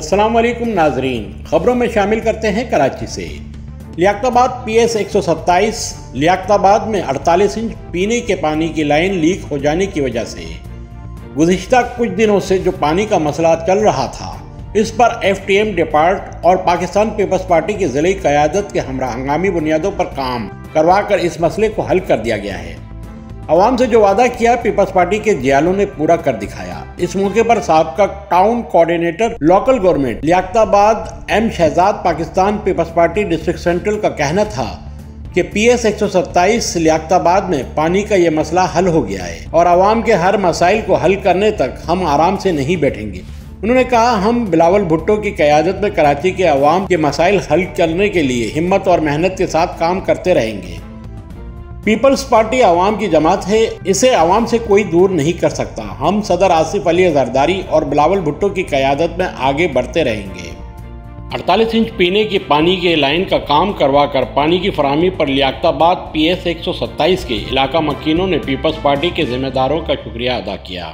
अस्सलाम वालेकुम नाजरीन, खबरों में शामिल करते हैं कराची से। लियाकताबाद PS 127 लियाकताबाद में 48 इंच पीने के पानी की लाइन लीक हो जाने की वजह से गुज़िश्ता कुछ दिनों से जो पानी का मसला चल रहा था, इस पर FTM डिपार्ट और पाकिस्तान पीपल्स पार्टी की ज़िले क़यादत के हमरा हंगामी बुनियादों पर काम करवाकर इस मसले को हल कर दिया गया है। अवाम से जो वादा किया, पीपल्स पार्टी के जियालों ने पूरा कर दिखाया। इस मौके पर साबका town coordinator local government Liaquatabad M Shahzad Pakistan Peoples Party district central का कहना था कि PS 127 लियाकताबाद में पानी का ये मसला हल हो गया है और आवाम के हर मसाइल को हल करने तक हम आराम से नहीं बैठेंगे। उन्होंने कहा, हम बिलावल भुट्टो की क़यादत में कराची के अवाम के मसाइल हल करने के लिए हिम्मत और मेहनत के साथ काम करते रहेंगे। पीपल्स पार्टी आवाम की जमात है, इसे आवाम से कोई दूर नहीं कर सकता। हम सदर आसिफ अली जरदारी और बिलावल भुट्टो की क़यादत में आगे बढ़ते रहेंगे। 48 इंच पीने की पानी के लाइन का काम करवाकर पानी की फराहमी पर लियाकताबाद PS 127 के इलाका मकीनों ने पीपल्स पार्टी के जिम्मेदारों का शुक्रिया अदा किया।